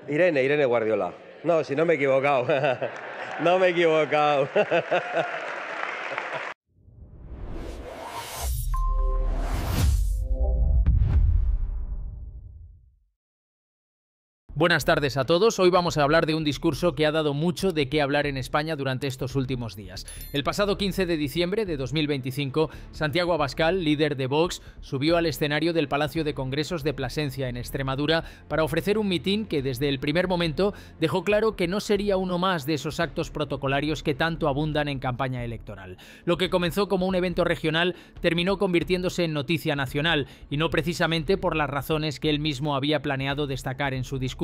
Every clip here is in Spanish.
Irene Guardiola. No, si no me he equivocado. No me he equivocado. Buenas tardes a todos. Hoy vamos a hablar de un discurso que ha dado mucho de qué hablar en España durante estos últimos días. El pasado 15 de diciembre de 2025, Santiago Abascal, líder de Vox, subió al escenario del Palacio de Congresos de Plasencia, en Extremadura, para ofrecer un mitin que desde el primer momento dejó claro que no sería uno más de esos actos protocolarios que tanto abundan en campaña electoral. Lo que comenzó como un evento regional terminó convirtiéndose en noticia nacional, y no precisamente por las razones que él mismo había planeado destacar en su discurso.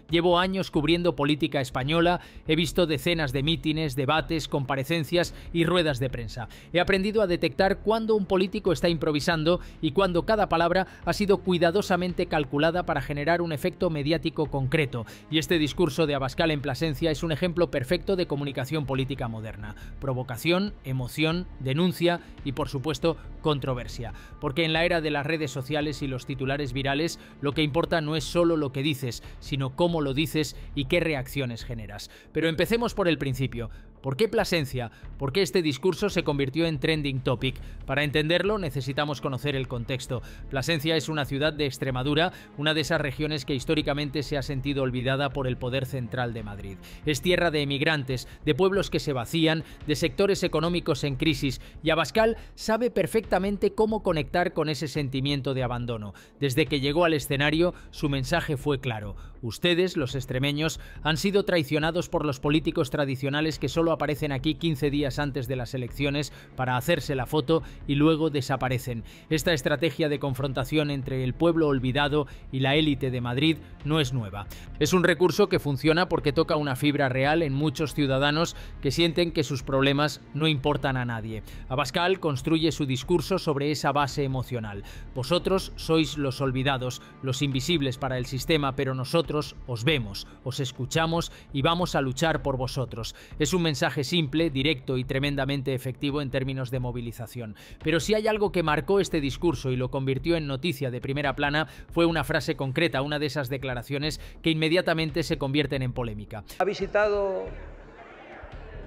Llevo años cubriendo política española, he visto decenas de mítines, debates, comparecencias y ruedas de prensa. He aprendido a detectar cuándo un político está improvisando y cuándo cada palabra ha sido cuidadosamente calculada para generar un efecto mediático concreto. Y este discurso de Abascal en Plasencia es un ejemplo perfecto de comunicación política moderna. Provocación, emoción, denuncia y, por supuesto, controversia. Porque en la era de las redes sociales y los titulares virales, lo que importa no es solo lo que dices, sino cómo lo dices y qué reacciones generas. Pero empecemos por el principio. ¿Por qué Plasencia? ¿Por qué este discurso se convirtió en trending topic? Para entenderlo necesitamos conocer el contexto. Plasencia es una ciudad de Extremadura, una de esas regiones que históricamente se ha sentido olvidada por el poder central de Madrid. Es tierra de emigrantes, de pueblos que se vacían, de sectores económicos en crisis, y Abascal sabe perfectamente cómo conectar con ese sentimiento de abandono. Desde que llegó al escenario, su mensaje fue claro. Ustedes, los extremeños, han sido traicionados por los políticos tradicionales que solo aparecen aquí 15 días antes de las elecciones para hacerse la foto y luego desaparecen. Esta estrategia de confrontación entre el pueblo olvidado y la élite de Madrid no es nueva. Es un recurso que funciona porque toca una fibra real en muchos ciudadanos que sienten que sus problemas no importan a nadie. Abascal construye su discurso sobre esa base emocional. Vosotros sois los olvidados, los invisibles para el sistema, pero nosotros os vemos, os escuchamos y vamos a luchar por vosotros. Es un mensaje simple, directo y tremendamente efectivo en términos de movilización. Pero si hay algo que marcó este discurso y lo convirtió en noticia de primera plana, fue una frase concreta, una de esas declaraciones que inmediatamente se convierten en polémica. Ha visitado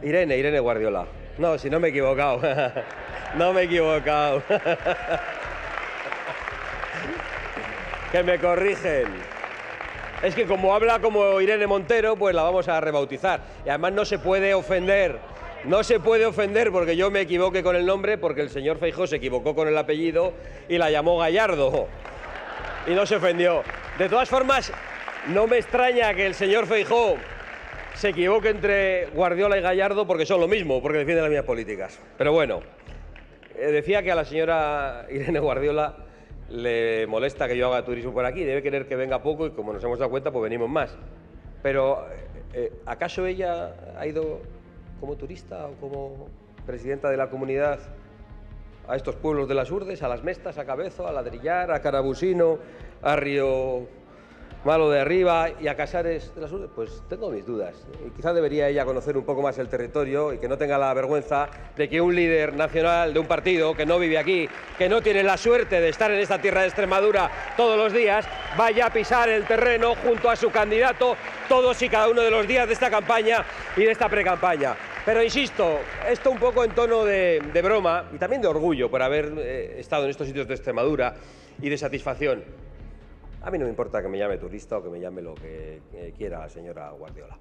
Irene Guardiola. No, si no me he equivocado. No me he equivocado. Que me corrigen. Es que como habla como Irene Montero, pues la vamos a rebautizar. Y además no se puede ofender. No se puede ofender porque yo me equivoque con el nombre, porque el señor Feijóo se equivocó con el apellido y la llamó Gallardo. Y no se ofendió. De todas formas, no me extraña que el señor Feijóo se equivoque entre Guardiola y Gallardo, porque son lo mismo, porque defienden las mismas políticas. Pero bueno, decía que a la señora Irene Guardiola le molesta que yo haga turismo por aquí, debe querer que venga poco y como nos hemos dado cuenta, pues venimos más. Pero, ¿acaso ella ha ido como turista o como presidenta de la comunidad a estos pueblos de las Urdes, a Las Mestas, a Cabezo, a Ladrillar, a Carabusino, a Río Malo de Arriba y a Casares de las Urdes? Pues tengo mis dudas. Y quizá debería ella conocer un poco más el territorio y que no tenga la vergüenza de que un líder nacional de un partido que no vive aquí, que no tiene la suerte de estar en esta tierra de Extremadura todos los días, vaya a pisar el terreno junto a su candidato todos y cada uno de los días de esta campaña y de esta precampaña. Pero insisto, esto un poco en tono de broma y también de orgullo por haber estado en estos sitios de Extremadura y de satisfacción. A mí no me importa que me llame turista o que me llame lo que quiera la señora Guardiola.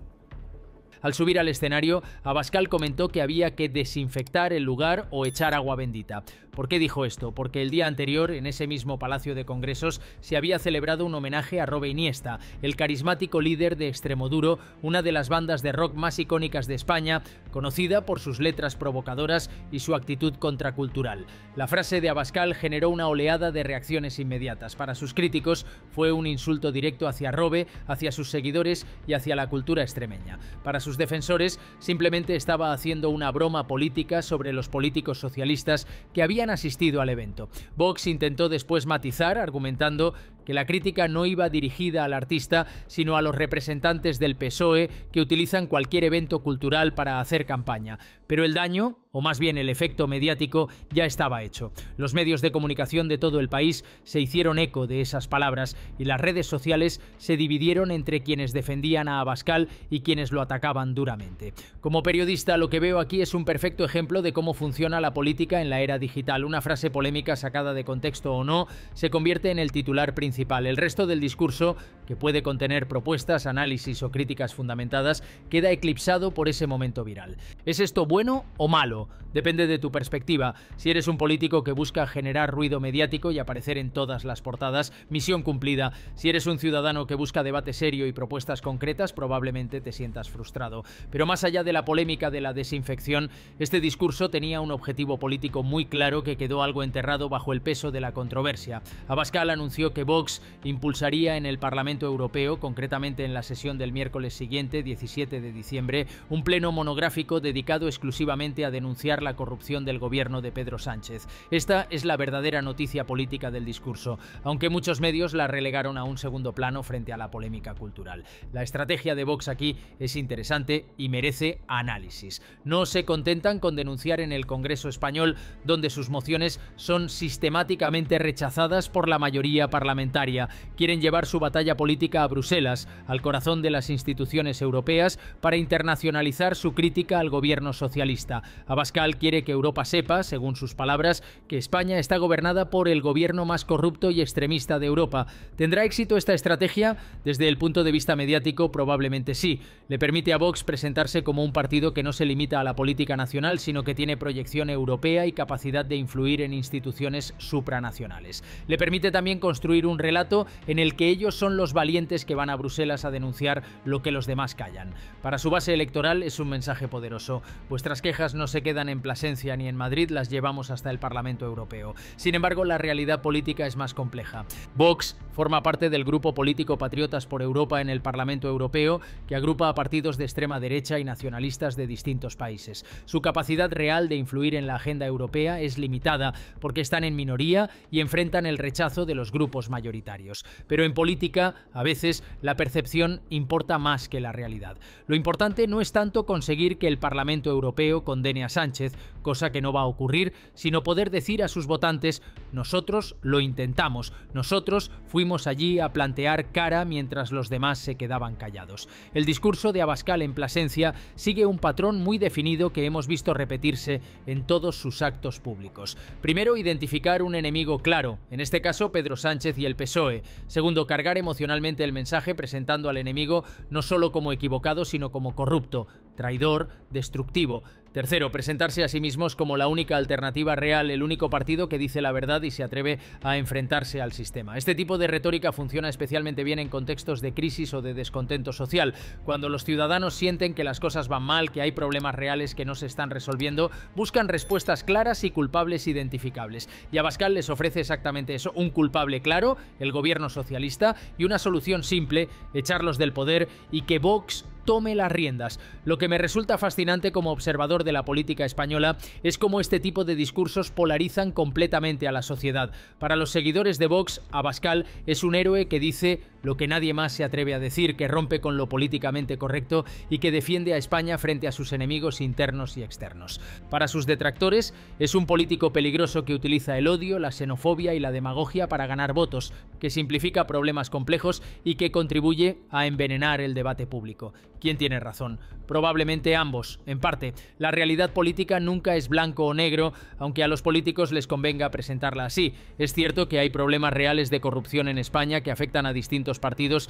Al subir al escenario, Abascal comentó que había que desinfectar el lugar o echar agua bendita. ¿Por qué dijo esto? Porque el día anterior, en ese mismo Palacio de Congresos, se había celebrado un homenaje a Robe Iniesta, el carismático líder de Extremoduro, una de las bandas de rock más icónicas de España, conocida por sus letras provocadoras y su actitud contracultural. La frase de Abascal generó una oleada de reacciones inmediatas. Para sus críticos fue un insulto directo hacia Robe, hacia sus seguidores y hacia la cultura extremeña. Para sus defensores, simplemente estaba haciendo una broma política sobre los políticos socialistas que habían asistido al evento. Vox intentó después matizar, argumentando que la crítica no iba dirigida al artista, sino a los representantes del PSOE que utilizan cualquier evento cultural para hacer campaña. Pero el daño, o más bien el efecto mediático, ya estaba hecho. Los medios de comunicación de todo el país se hicieron eco de esas palabras y las redes sociales se dividieron entre quienes defendían a Abascal y quienes lo atacaban duramente. Como periodista, lo que veo aquí es un perfecto ejemplo de cómo funciona la política en la era digital. Una frase polémica sacada de contexto o no se convierte en el titular principal. El resto del discurso, que puede contener propuestas, análisis o críticas fundamentadas, queda eclipsado por ese momento viral. ¿Es esto bueno o malo? Depende de tu perspectiva. Si eres un político que busca generar ruido mediático y aparecer en todas las portadas, misión cumplida. Si eres un ciudadano que busca debate serio y propuestas concretas, probablemente te sientas frustrado. Pero más allá de la polémica de la desinfección, este discurso tenía un objetivo político muy claro que quedó algo enterrado bajo el peso de la controversia. Abascal anunció que Vox impulsaría en el Parlamento Europeo, concretamente en la sesión del miércoles siguiente, 17 de diciembre, un pleno monográfico dedicado exclusivamente a denunciar la corrupción del gobierno de Pedro Sánchez. Esta es la verdadera noticia política del discurso, aunque muchos medios la relegaron a un segundo plano frente a la polémica cultural. La estrategia de Vox aquí es interesante y merece análisis. No se contentan con denunciar en el Congreso español, donde sus mociones son sistemáticamente rechazadas por la mayoría parlamentaria. Quieren llevar su batalla política a Bruselas, al corazón de las instituciones europeas, para internacionalizar su crítica al gobierno socialista. Abascal quiere que Europa sepa, según sus palabras, que España está gobernada por el gobierno más corrupto y extremista de Europa. ¿Tendrá éxito esta estrategia? Desde el punto de vista mediático, probablemente sí. Le permite a Vox presentarse como un partido que no se limita a la política nacional, sino que tiene proyección europea y capacidad de influir en instituciones supranacionales. Le permite también construir un relato en el que ellos son los valientes que van a Bruselas a denunciar lo que los demás callan. Para su base electoral es un mensaje poderoso. Vuestras quejas no se quedan en Plasencia ni en Madrid, las llevamos hasta el Parlamento Europeo. Sin embargo, la realidad política es más compleja. Vox forma parte del grupo político Patriotas por Europa en el Parlamento Europeo, que agrupa a partidos de extrema derecha y nacionalistas de distintos países. Su capacidad real de influir en la agenda europea es limitada, porque están en minoría y enfrentan el rechazo de los grupos mayoritarios. Pero en política, a veces, la percepción importa más que la realidad. Lo importante no es tanto conseguir que el Parlamento Europeo condene a Sánchez, cosa que no va a ocurrir, sino poder decir a sus votantes: nosotros lo intentamos, nosotros fuimos allí a plantear cara mientras los demás se quedaban callados. El discurso de Abascal en Plasencia sigue un patrón muy definido que hemos visto repetirse en todos sus actos públicos. Primero, identificar un enemigo claro, en este caso Pedro Sánchez y el PSOE. Segundo, cargar emocionalmente el mensaje presentando al enemigo no solo como equivocado, sino como corrupto, traidor, destructivo. Tercero, presentarse a sí mismos como la única alternativa real, el único partido que dice la verdad y se atreve a enfrentarse al sistema. Este tipo de retórica funciona especialmente bien en contextos de crisis o de descontento social. Cuando los ciudadanos sienten que las cosas van mal, que hay problemas reales que no se están resolviendo, buscan respuestas claras y culpables identificables. Y Abascal les ofrece exactamente eso: un culpable claro, el gobierno socialista, y una solución simple: echarlos del poder y que Vox tome las riendas. Lo que me resulta fascinante como observador de la política española es cómo este tipo de discursos polarizan completamente a la sociedad. Para los seguidores de Vox, Abascal es un héroe que dice lo que nadie más se atreve a decir, que rompe con lo políticamente correcto y que defiende a España frente a sus enemigos internos y externos. Para sus detractores, es un político peligroso que utiliza el odio, la xenofobia y la demagogia para ganar votos, que simplifica problemas complejos y que contribuye a envenenar el debate público. ¿Quién tiene razón? Probablemente ambos, en parte. La realidad política nunca es blanco o negro, aunque a los políticos les convenga presentarla así. Es cierto que hay problemas reales de corrupción en España que afectan a distintos partidos.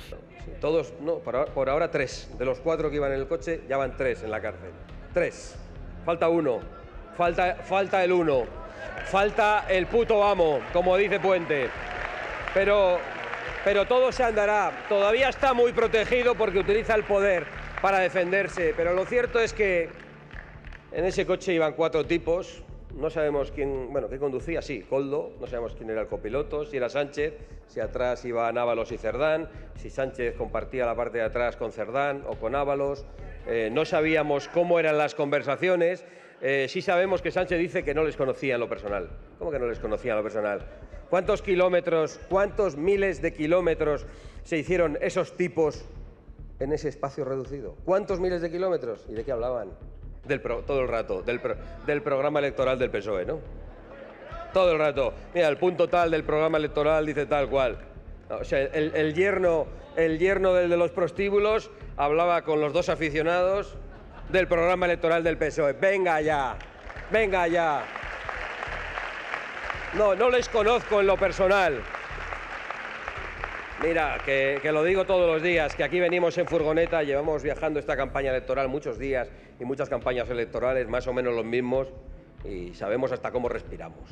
Todos, no, por ahora 3. De los 4 que iban en el coche, ya van 3 en la cárcel. 3. Falta 1. Falta el 1. Falta el puto amo, como dice Puente. Pero todo se andará. Todavía está muy protegido porque utiliza el poder para defenderse. Pero lo cierto es que en ese coche iban 4 tipos. No sabemos quién, bueno, qué conducía, sí, Koldo. No sabemos quién era el copiloto, si era Sánchez, si atrás iban Ábalos y Cerdán, si Sánchez compartía la parte de atrás con Cerdán o con Ábalos. No sabíamos cómo eran las conversaciones. Sí sabemos que Sánchez dice que no les conocía en lo personal. ¿Cómo que no les conocía en lo personal? ¿Cuántos kilómetros, cuántos miles de kilómetros se hicieron esos tipos en ese espacio reducido? ¿Cuántos miles de kilómetros? ¿Y de qué hablaban? Todo el rato, del programa electoral del PSOE, ¿no? Todo el rato. Mira, el punto tal del programa electoral dice tal cual. O sea, el yerno del de los prostíbulos hablaba con los dos aficionados del programa electoral del PSOE. Venga ya, venga ya. No les conozco en lo personal. Mira, que lo digo todos los días, que aquí venimos en furgoneta, llevamos viajando esta campaña electoral muchos días y muchas campañas electorales, más o menos los mismos, y sabemos hasta cómo respiramos.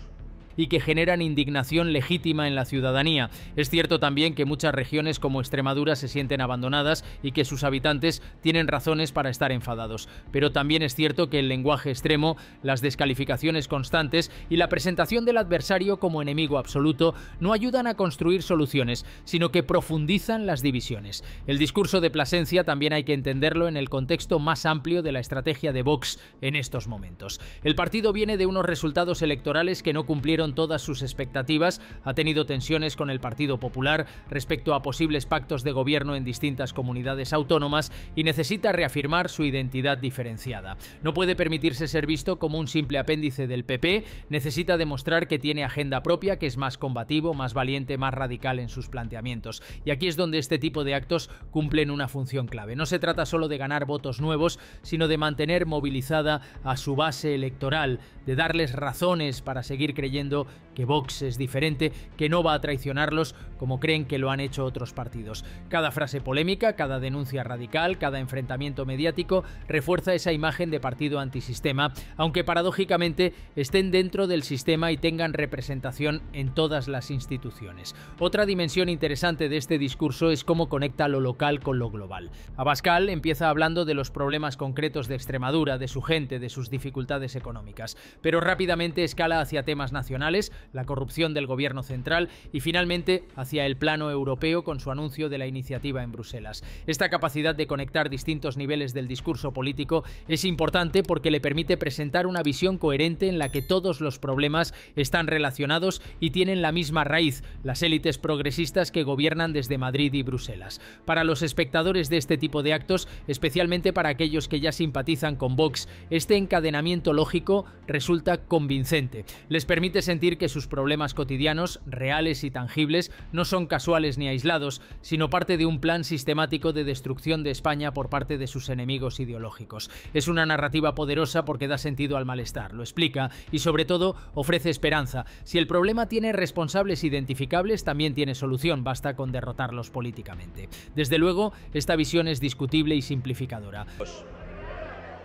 Y que generan indignación legítima en la ciudadanía. Es cierto también que muchas regiones como Extremadura se sienten abandonadas y que sus habitantes tienen razones para estar enfadados. Pero también es cierto que el lenguaje extremo, las descalificaciones constantes y la presentación del adversario como enemigo absoluto no ayudan a construir soluciones, sino que profundizan las divisiones. El discurso de Plasencia también hay que entenderlo en el contexto más amplio de la estrategia de Vox en estos momentos. El partido viene de unos resultados electorales que no cumplieron todas sus expectativas, ha tenido tensiones con el Partido Popular respecto a posibles pactos de gobierno en distintas comunidades autónomas y necesita reafirmar su identidad diferenciada. No puede permitirse ser visto como un simple apéndice del PP, necesita demostrar que tiene agenda propia, que es más combativo, más valiente, más radical en sus planteamientos. Y aquí es donde este tipo de actos cumplen una función clave. No se trata solo de ganar votos nuevos, sino de mantener movilizada a su base electoral, de darles razones para seguir creyendo que Vox es diferente, que no va a traicionarlos como creen que lo han hecho otros partidos. Cada frase polémica, cada denuncia radical, cada enfrentamiento mediático refuerza esa imagen de partido antisistema, aunque paradójicamente estén dentro del sistema y tengan representación en todas las instituciones. Otra dimensión interesante de este discurso es cómo conecta lo local con lo global. Abascal empieza hablando de los problemas concretos de Extremadura, de su gente, de sus dificultades económicas, pero rápidamente escala hacia temas nacionales, la corrupción del gobierno central y finalmente hacia el plano europeo con su anuncio de la iniciativa en Bruselas. Esta capacidad de conectar distintos niveles del discurso político es importante porque le permite presentar una visión coherente en la que todos los problemas están relacionados y tienen la misma raíz, las élites progresistas que gobiernan desde Madrid y Bruselas. Para los espectadores de este tipo de actos, especialmente para aquellos que ya simpatizan con Vox, este encadenamiento lógico resulta convincente. Les permite sentir que sus problemas cotidianos, reales y tangibles, no son casuales ni aislados, sino parte de un plan sistemático de destrucción de España por parte de sus enemigos ideológicos. Es una narrativa poderosa porque da sentido al malestar, lo explica y sobre todo ofrece esperanza. Si el problema tiene responsables identificables, también tiene solución, basta con derrotarlos políticamente. Desde luego, esta visión es discutible y simplificadora.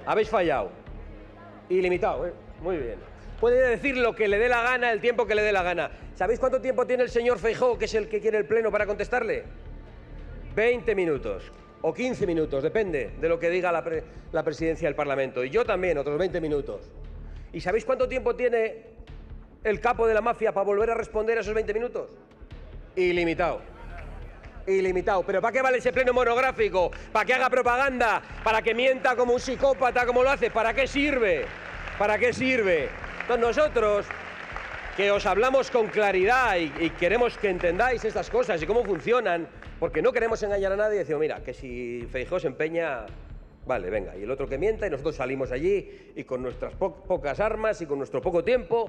Habéis fallado. Ilimitado, ¿eh? Muy bien. Puede decir lo que le dé la gana, el tiempo que le dé la gana. ¿Sabéis cuánto tiempo tiene el señor Feijóo, que es el que quiere el pleno, para contestarle? 20 minutos o 15 minutos, depende de lo que diga la presidencia del Parlamento. Y yo también, otros 20 minutos. ¿Y sabéis cuánto tiempo tiene el capo de la mafia para volver a responder a esos 20 minutos? Ilimitado. Ilimitado. ¿Pero para qué vale ese pleno monográfico? ¿Para que haga propaganda? ¿Para que mienta como un psicópata como lo hace? ¿Para qué sirve? ¿Para qué sirve? Entonces nosotros, que os hablamos con claridad y queremos que entendáis estas cosas y cómo funcionan, porque no queremos engañar a nadie, decimos, mira, que si Feijóo se empeña, vale, venga, y el otro que mienta, y nosotros salimos allí y con nuestras pocas armas y con nuestro poco tiempo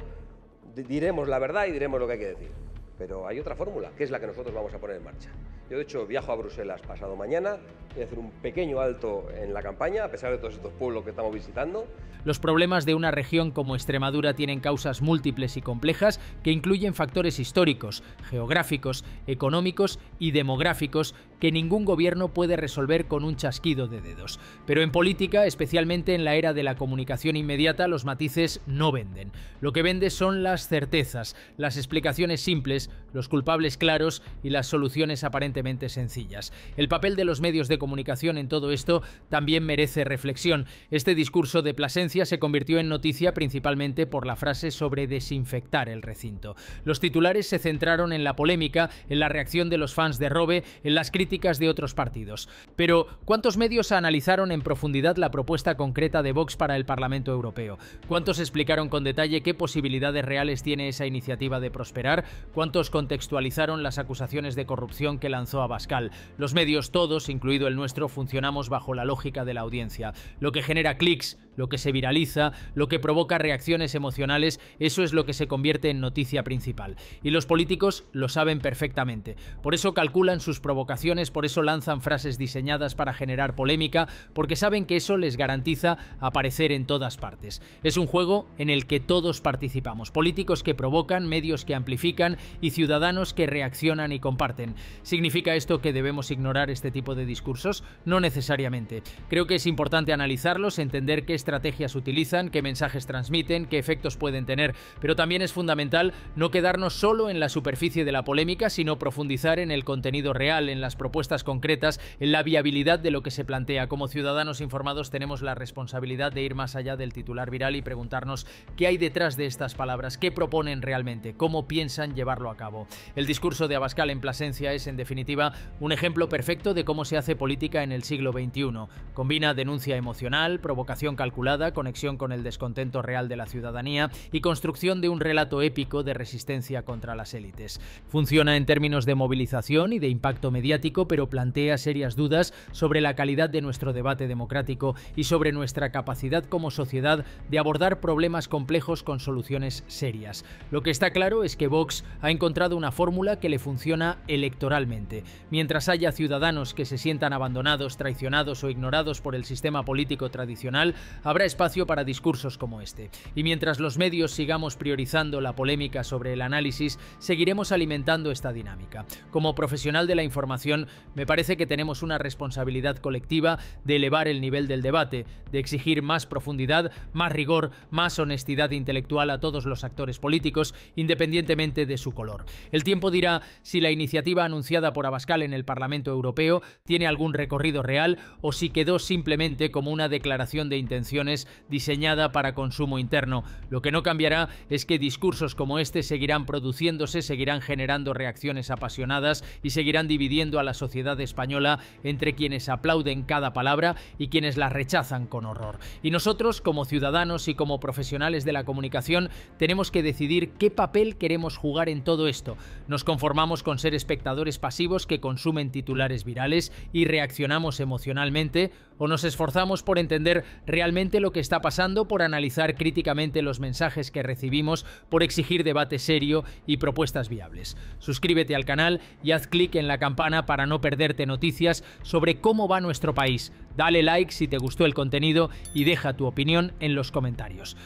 diremos la verdad y diremos lo que hay que decir. Pero hay otra fórmula, que es la que nosotros vamos a poner en marcha. Yo, de hecho, viajo a Bruselas pasado mañana, voy a hacer un pequeño alto en la campaña, a pesar de todos estos pueblos que estamos visitando. Los problemas de una región como Extremadura tienen causas múltiples y complejas que incluyen factores históricos, geográficos, económicos y demográficos que ningún gobierno puede resolver con un chasquido de dedos. Pero en política, especialmente en la era de la comunicación inmediata, los matices no venden. Lo que vende son las certezas, las explicaciones simples simples, los culpables claros y las soluciones aparentemente sencillas. El papel de los medios de comunicación en todo esto también merece reflexión. Este discurso de Plasencia se convirtió en noticia principalmente por la frase sobre desinfectar el recinto. Los titulares se centraron en la polémica, en la reacción de los fans de Robe, en las críticas de otros partidos. Pero, ¿cuántos medios analizaron en profundidad la propuesta concreta de Vox para el Parlamento Europeo? ¿Cuántos explicaron con detalle qué posibilidades reales tiene esa iniciativa de prosperar? ¿Cuántos contextualizaron las acusaciones de corrupción que lanzó Abascal? Los medios todos, incluido el nuestro, funcionamos bajo la lógica de la audiencia. Lo que genera clics, lo que se viraliza, lo que provoca reacciones emocionales, eso es lo que se convierte en noticia principal. Y los políticos lo saben perfectamente. Por eso calculan sus provocaciones, por eso lanzan frases diseñadas para generar polémica, porque saben que eso les garantiza aparecer en todas partes. Es un juego en el que todos participamos. Políticos que provocan, medios que amplifican y ciudadanos que reaccionan y comparten. ¿Significa esto que debemos ignorar este tipo de discursos? No necesariamente. Creo que es importante analizarlos, entender qué estrategias utilizan, qué mensajes transmiten, qué efectos pueden tener, pero también es fundamental no quedarnos solo en la superficie de la polémica, sino profundizar en el contenido real, en las propuestas concretas, en la viabilidad de lo que se plantea. Como ciudadanos informados tenemos la responsabilidad de ir más allá del titular viral y preguntarnos qué hay detrás de estas palabras, qué proponen realmente, cómo piensan llevarlo a cabo. El discurso de Abascal en Plasencia es, en definitiva, un ejemplo perfecto de cómo se hace política en el siglo XXI. Combina denuncia emocional, provocación calculada, conexión con el descontento real de la ciudadanía y construcción de un relato épico de resistencia contra las élites. Funciona en términos de movilización y de impacto mediático, pero plantea serias dudas sobre la calidad de nuestro debate democrático y sobre nuestra capacidad como sociedad de abordar problemas complejos con soluciones serias. Lo que está claro es que Vox ha encontrado una fórmula que le funciona electoralmente. Mientras haya ciudadanos que se sientan abandonados, traicionados o ignorados por el sistema político tradicional, habrá espacio para discursos como este. Y mientras los medios sigamos priorizando la polémica sobre el análisis, seguiremos alimentando esta dinámica. Como profesional de la información, me parece que tenemos una responsabilidad colectiva de elevar el nivel del debate, de exigir más profundidad, más rigor, más honestidad intelectual a todos los actores políticos, independientemente de su color. El tiempo dirá si la iniciativa anunciada por Abascal en el Parlamento Europeo tiene algún recorrido real o si quedó simplemente como una declaración de intenciones diseñada para consumo interno. Lo que no cambiará es que discursos como este seguirán produciéndose, seguirán generando reacciones apasionadas y seguirán dividiendo a la sociedad española entre quienes aplauden cada palabra y quienes la rechazan con horror. Y nosotros, como ciudadanos y como profesionales de la comunicación, tenemos que decidir qué papel queremos jugar en todo esto. ¿Nos conformamos con ser espectadores pasivos que consumen titulares virales y reaccionamos emocionalmente? ¿O nos esforzamos por entender realmente lo que está pasando, por analizar críticamente los mensajes que recibimos, por exigir debate serio y propuestas viables? Suscríbete al canal y haz clic en la campana para no perderte noticias sobre cómo va nuestro país. Dale like si te gustó el contenido y deja tu opinión en los comentarios.